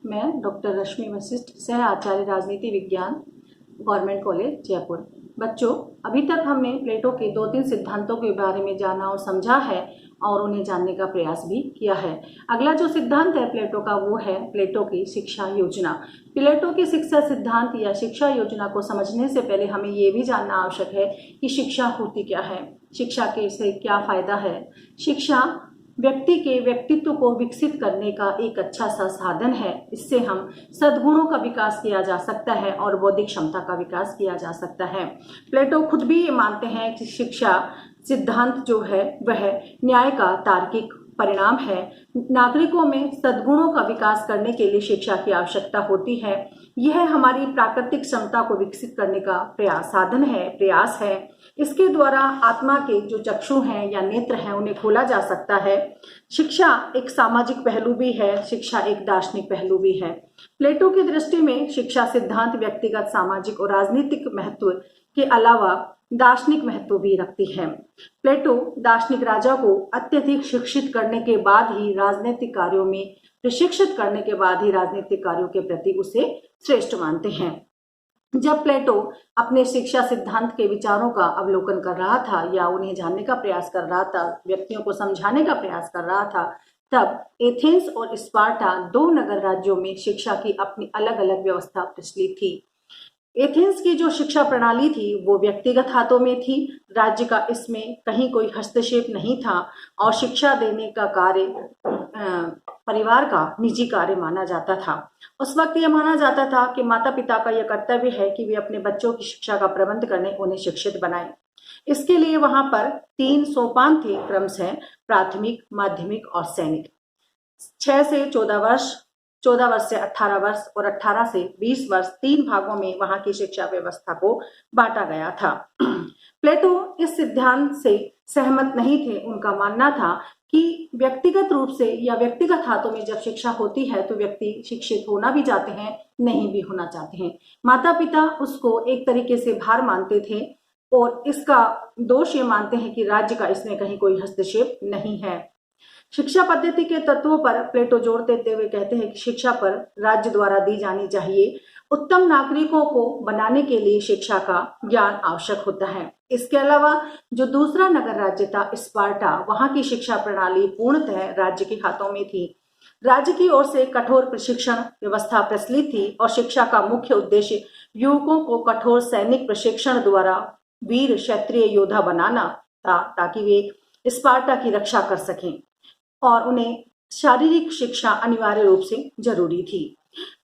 मैं डॉक्टर रश्मि वशिष्ठ, सह आचार्य राजनीति विज्ञान, गवर्नमेंट कॉलेज जयपुर। बच्चों, अभी तक हमने प्लेटो के 2-3 सिद्धांतों के बारे में जाना और समझा है और उन्हें जानने का प्रयास भी किया है। अगला जो सिद्धांत है प्लेटो का, वो है प्लेटो की शिक्षा योजना। प्लेटो की शिक्षा सिद्धांत या शिक्षा योजना को समझने से पहले हमें ये भी जानना आवश्यक है कि शिक्षा होती क्या है, शिक्षा के से क्या फायदा है। शिक्षा व्यक्ति के व्यक्तित्व को विकसित करने का एक अच्छा सा साधन है। इससे हम सद्गुणों का विकास किया जा सकता है और बौद्धिक क्षमता का विकास किया जा सकता है। प्लेटो खुद भी ये मानते हैं कि शिक्षा सिद्धांत जो है वह न्याय का तार्किक परिणाम है। नागरिकों में सद्गुणों का विकास करने के लिए शिक्षा की आवश्यकता होती है। यह हमारी प्राकृतिक क्षमता को विकसित करने का साधन है, प्रयास है। इसके द्वारा आत्मा के जो चक्षु हैं या नेत्र हैं उन्हें खोला जा सकता है। शिक्षा एक सामाजिक पहलू भी है, शिक्षा एक दार्शनिक पहलू भी है। प्लेटो की दृष्टि में शिक्षा सिद्धांत व्यक्तिगत, सामाजिक और राजनीतिक महत्व के अलावा दार्शनिक महत्व भी रखती है। प्लेटो दार्शनिक राजा को अत्यधिक शिक्षित करने के बाद ही राजनीतिक कार्यों में प्रशिक्षित करने के बाद ही राजनीतिक कार्यों के प्रति उसे श्रेष्ठ मानते हैं। जब प्लेटो अपने शिक्षा सिद्धांत के विचारों का अवलोकन कर रहा था या उन्हें जानने का प्रयास कर रहा था, व्यक्तियों को समझाने का प्रयास कर रहा था, तब एथेंस और स्पार्टा, 2 नगर राज्यों में शिक्षा की अपनी अलग अलग व्यवस्था प्रचलित थी। एथेंस की जो शिक्षा प्रणाली थी वो व्यक्तिगत हाथों में थी। राज्य का इसमें कहीं कोई हस्तक्षेप नहीं था और शिक्षा देने का कार्य परिवार का निजी कार्य माना जाता था। उस वक्त यह माना जाता था कि माता पिता का यह कर्तव्य है कि वे अपने बच्चों की शिक्षा का प्रबंध करने, उन्हें शिक्षित बनाएं। इसके लिए वहां पर 3 सोपान थे क्रमशः: प्राथमिक, माध्यमिक और सैनिक। 6 से 14 वर्ष, 14 वर्ष से 18 वर्ष और 18 से 20 वर्ष, 3 भागों में वहां की शिक्षा व्यवस्था को बांटा गया था। प्लेटो इस सिद्धांत से सहमत नहीं थे। उनका मानना था कि व्यक्तिगत रूप से या व्यक्तिगत हाथों में जब शिक्षा होती है तो व्यक्ति शिक्षित होना भी चाहते हैं, नहीं भी होना चाहते हैं। माता पिता उसको एक तरीके से भार मानते थे और इसका दोष ये मानते हैं कि राज्य का इसमें कहीं कोई हस्तक्षेप नहीं है। शिक्षा पद्धति के तत्वों पर प्लेटो जोर देते हुए कहते हैं कि शिक्षा पर राज्य द्वारा दी जानी चाहिए। उत्तम नागरिकों को बनाने के लिए शिक्षा का ज्ञान आवश्यक होता है। इसके अलावा जो दूसरा नगर राज्य था स्पार्टा, वहां की शिक्षा प्रणाली पूर्णतः राज्य के हाथों में थी। राज्य की ओर से कठोर प्रशिक्षण व्यवस्था प्रचलित थी और शिक्षा का मुख्य उद्देश्य युवकों को कठोर सैनिक प्रशिक्षण द्वारा वीर क्षत्रिय योद्धा बनाना था, ताकि वे स्पार्टा की रक्षा कर सकें और उन्हें शारीरिक शिक्षा अनिवार्य रूप से जरूरी थी।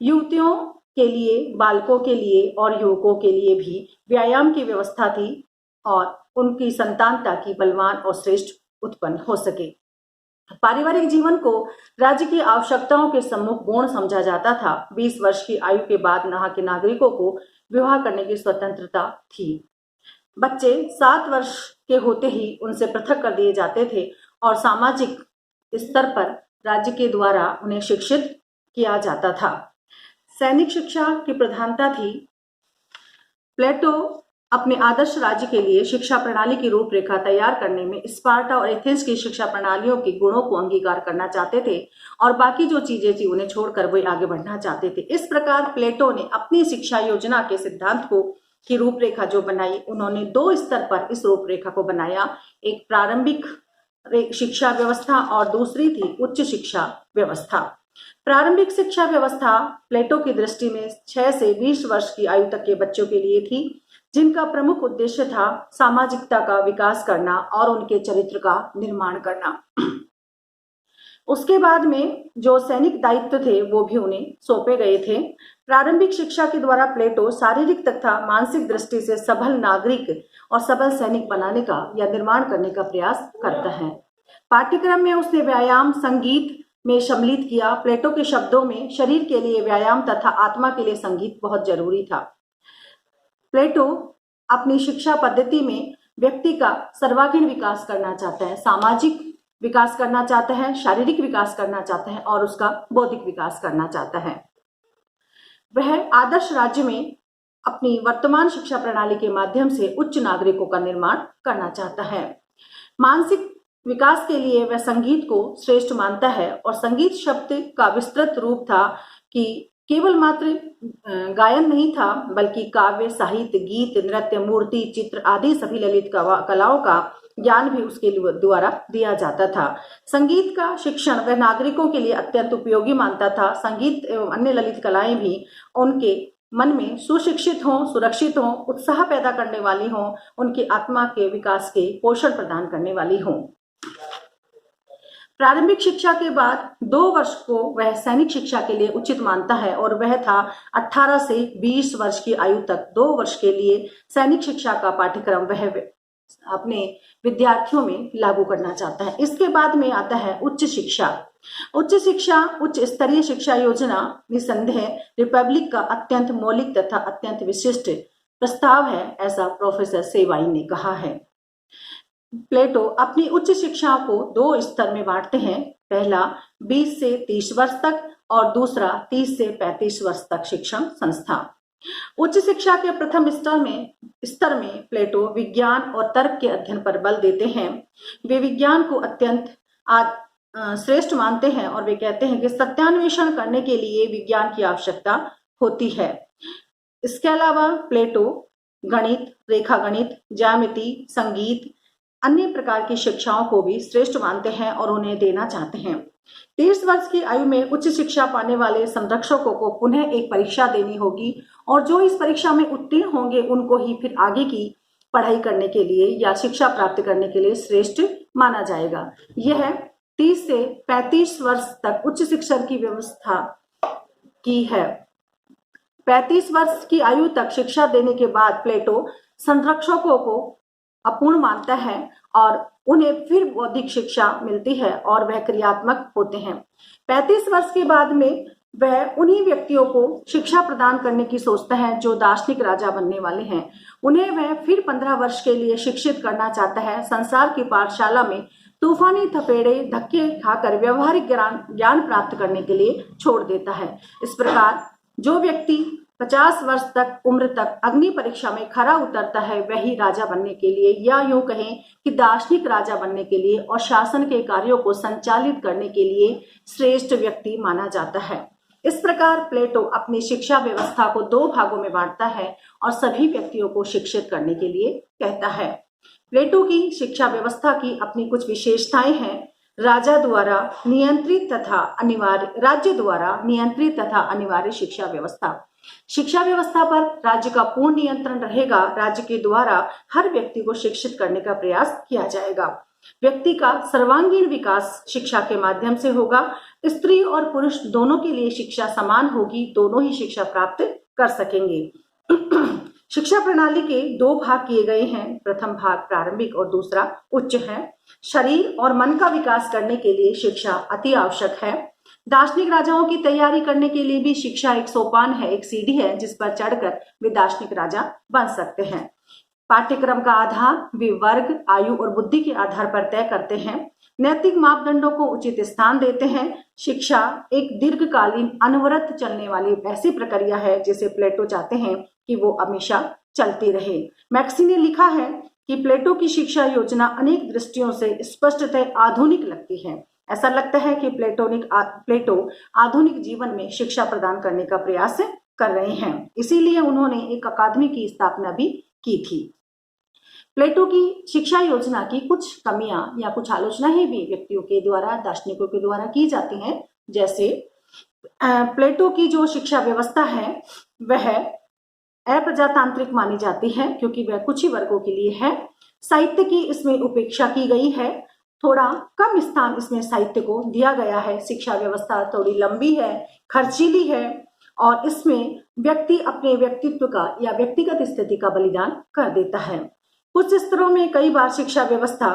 युवतियों के लिए, बालकों के लिए और युवकों के लिए भी व्यायाम की व्यवस्था थी और उनकी संतान ताकि बलवान और श्रेष्ठ उत्पन्न हो सके। पारिवारिक जीवन को राज्य की आवश्यकताओं के सम्मुख गौण समझा जाता था। 20 वर्ष की आयु के बाद यहाँ के नागरिकों को विवाह करने की स्वतंत्रता थी। बच्चे 7 वर्ष के होते ही उनसे पृथक कर दिए जाते थे और सामाजिक स्तर पर राज्य के द्वारा उन्हें शिक्षित किया जाता था। सैनिक शिक्षा की प्रधानता थी। प्लेटो अपने आदर्श राज्य के लिए शिक्षा प्रणाली की रूपरेखा तैयार करने में स्पार्टा और एथेंस की शिक्षा प्रणालियों के गुणों को अंगीकार करना चाहते थे और बाकी जो चीजें थी उन्हें छोड़कर वे आगे बढ़ना चाहते थे। इस प्रकार प्लेटो ने अपनी शिक्षा योजना के सिद्धांत को की रूपरेखा जो बनाई, उन्होंने 2 स्तर पर इस रूपरेखा को बनाया। एक प्रारंभिक शिक्षा व्यवस्था और दूसरी थी उच्च शिक्षा व्यवस्था। प्रारंभिक शिक्षा व्यवस्था प्लेटो की दृष्टि में 6 से 20 वर्ष की आयु तक के बच्चों के लिए थी, जिनका प्रमुख उद्देश्य था सामाजिकता का विकास करना और उनके चरित्र का निर्माण करना। उसके बाद में जो सैनिक दायित्व थे वो भी उन्हें सौंपे गए थे। प्रारंभिक शिक्षा के द्वारा प्लेटो शारीरिक तथा मानसिक दृष्टि से सबल नागरिक और सबल सैनिक बनाने का या निर्माण करने का प्रयास करता है। पाठ्यक्रम में उसने व्यायाम, संगीत में सम्मिलित किया। प्लेटो के शब्दों में शरीर के लिए व्यायाम तथा आत्मा के लिए संगीत बहुत जरूरी था। प्लेटो अपनी शिक्षा पद्धति में व्यक्ति का सर्वांगीण विकास करना चाहता है, सामाजिक विकास करना चाहता है, शारीरिक विकास करना चाहता है और उसका बौद्धिक विकास करना चाहता है। वह आदर्श राज्य में अपनी वर्तमान शिक्षा प्रणाली के माध्यम से उच्च नागरिकों का निर्माण करना चाहता है। मानसिक विकास के लिए वह संगीत को श्रेष्ठ मानता है और संगीत शब्द का विस्तृत रूप था कि केवल मात्र गायन नहीं था, बल्कि काव्य, साहित्य, गीत, नृत्य, मूर्ति, चित्र आदि सभी ललित कलाओं का ज्ञान भी उसके द्वारा दिया जाता था। संगीत का शिक्षण वह नागरिकों के लिए अत्यंत उपयोगी मानता था। संगीत एवं अन्य ललित कलाएं भी उनके मन में सुशिक्षित हों, सुरक्षित हों, उत्साह पैदा करने वाली हों, उनकी आत्मा के विकास के पोषण प्रदान करने वाली हों। प्रारंभिक शिक्षा के बाद 2 वर्ष को वह सैनिक शिक्षा के लिए उचित मानता है और वह था 18 से 20 वर्ष की आयु तक 2 वर्ष के लिए सैनिक शिक्षा का पाठ्यक्रम वह अपने विद्यार्थियों में लागू करना चाहता है। इसके बाद में आता है उच्च शिक्षा। उच्च शिक्षा, उच्च स्तरीय शिक्षा योजना निसंदेह रिपब्लिक का अत्यंत मौलिक तथा अत्यंत विशिष्ट प्रस्ताव है, ऐसा प्रोफेसर सेवाई ने कहा है। प्लेटो अपनी उच्च शिक्षा को 2 स्तर में बांटते हैं। पहला 20 से 30 वर्ष तक और दूसरा 30 से 35 वर्ष तक शिक्षण संस्था। उच्च शिक्षा के प्रथम स्तर में प्लेटो विज्ञान और तर्क के अध्ययन पर बल देते हैं। वे विज्ञान को अत्यंत श्रेष्ठ मानते हैं और वे कहते हैं कि सत्यान्वेषण करने के लिए विज्ञान की आवश्यकता होती है। इसके अलावा प्लेटो गणित, रेखा गणित, ज्यामिति, संगीत, अन्य प्रकार की शिक्षाओं को भी श्रेष्ठ मानते हैं और उन्हें देना चाहते हैं। 30 वर्ष की आयु में उच्च शिक्षा पाने वाले संरक्षकों को पुनः एक परीक्षा देनी होगी और जो इस परीक्षा में उत्तीर्ण होंगे उनको ही फिर आगे की पढ़ाई करने के लिए या शिक्षा प्राप्त करने के लिए श्रेष्ठ माना जाएगा। यह 30 से 35 वर्ष तक उच्च शिक्षा की व्यवस्था की है। 35 वर्ष की आयु तक शिक्षा देने के बाद प्लेटो संरक्षकों को अपूर्ण मानता है और उन्हें फिर बौद्धिक शिक्षा मिलती है और वह क्रियात्मक होते हैं। 35 वर्ष के बाद में वह उन्हीं व्यक्तियों को शिक्षा प्रदान करने की सोचता है जो दार्शनिक राजा बनने वाले हैं। उन्हें वह फिर 15 वर्ष के लिए शिक्षित करना चाहता है। संसार की पाठशाला में तूफानी थपेड़े धक्के खाकर व्यवहारिक ज्ञान प्राप्त करने के लिए छोड़ देता है। इस प्रकार जो व्यक्ति 50 वर्ष तक उम्र तक अग्नि परीक्षा में खरा उतरता है वही राजा बनने के लिए या यूं कहें कि दार्शनिक राजा बनने के लिए और शासन के कार्यों को संचालित करने के लिए श्रेष्ठ व्यक्ति माना जाता है। इस प्रकार प्लेटो अपनी शिक्षा व्यवस्था को 2 भागों में बांटता है और सभी व्यक्तियों को शिक्षित करने के लिए कहता है। प्लेटो की शिक्षा व्यवस्था की अपनी कुछ विशेषताएं हैं। राज्य द्वारा नियंत्रित तथा अनिवार्य शिक्षा व्यवस्था। शिक्षा व्यवस्था पर राज्य का पूर्ण नियंत्रण रहेगा। राज्य के द्वारा हर व्यक्ति को शिक्षित करने का प्रयास किया जाएगा। व्यक्ति का सर्वांगीण विकास शिक्षा के माध्यम से होगा। स्त्री और पुरुष दोनों के लिए शिक्षा समान होगी, दोनों ही शिक्षा प्राप्त कर सकेंगे। शिक्षा प्रणाली के 2 भाग किए गए हैं। प्रथम भाग प्रारंभिक और दूसरा उच्च है। शरीर और मन का विकास करने के लिए शिक्षा अति आवश्यक है। दार्शनिक राजाओं की तैयारी करने के लिए भी शिक्षा एक सोपान है, एक सीढ़ी है जिस पर चढ़कर वे दार्शनिक राजा बन सकते हैं। पाठ्यक्रम का आधार वे वर्ग, आयु और बुद्धि के आधार पर तय करते हैं। नैतिक मापदंडों को उचित स्थान देते हैं। शिक्षा एक दीर्घकालीन अनवरत चलने वाली ऐसी प्रक्रिया है जिसे प्लेटो चाहते हैं कि वो हमेशा चलती रहे। मैक्सी ने लिखा है कि प्लेटो की शिक्षा योजना अनेक दृष्टियों से स्पष्टतः आधुनिक लगती है। ऐसा लगता है कि प्लेटो आधुनिक जीवन में शिक्षा प्रदान करने का प्रयास कर रहे हैं। इसीलिए उन्होंने एक अकादमी की स्थापना भी की थी। प्लेटो की शिक्षा योजना की कुछ कमियां या कुछ आलोचनाएं भी व्यक्तियों के द्वारा, दार्शनिकों के द्वारा की जाती हैं। जैसे प्लेटो की जो शिक्षा व्यवस्था है वह अप्रजातांत्रिक मानी जाती है क्योंकि वह कुछ ही वर्गों के लिए है। साहित्य की इसमें उपेक्षा की गई है। थोड़ा कम स्थान इसमें साहित्य को दिया गया है। शिक्षा व्यवस्था थोड़ी लंबी है, खर्चीली है और इसमें व्यक्ति अपने व्यक्तित्व का या व्यक्तिगत स्थिति का बलिदान कर देता है। कुछ स्तरों में कई बार शिक्षा व्यवस्था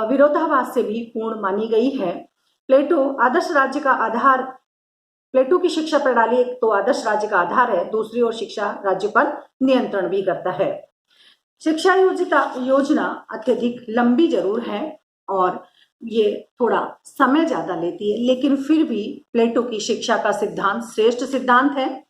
विरोधाभास से भी पूर्ण मानी गई है। प्लेटो की शिक्षा प्रणाली एक तो आदर्श राज्य का आधार है, दूसरी ओर शिक्षा राज्य पर नियंत्रण भी करता है। शिक्षा योजना अत्यधिक लंबी जरूर है और ये थोड़ा समय ज्यादा लेती है, लेकिन फिर भी प्लेटो की शिक्षा का सिद्धांत श्रेष्ठ सिद्धांत है।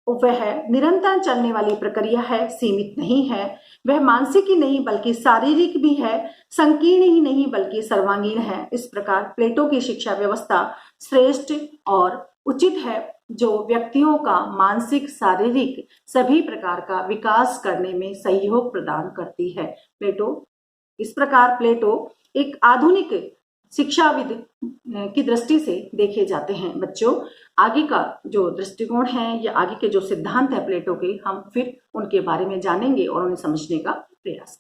वह निरंतर चलने वाली प्रक्रिया है, सीमित नहीं है। वह मानसिक ही नहीं बल्कि शारीरिक भी है, संकीर्ण ही नहीं बल्कि सर्वांगीण है। इस प्रकार प्लेटो की शिक्षा व्यवस्था श्रेष्ठ और उचित है, जो व्यक्तियों का मानसिक, शारीरिक सभी प्रकार का विकास करने में सहयोग प्रदान करती है। इस प्रकार प्लेटो एक आधुनिक शिक्षाविद की दृष्टि से देखे जाते हैं। बच्चों, आगे का जो दृष्टिकोण है या आगे के जो सिद्धांत है प्लेटो के, हम फिर उनके बारे में जानेंगे और उन्हें समझने का प्रयास करेंगे।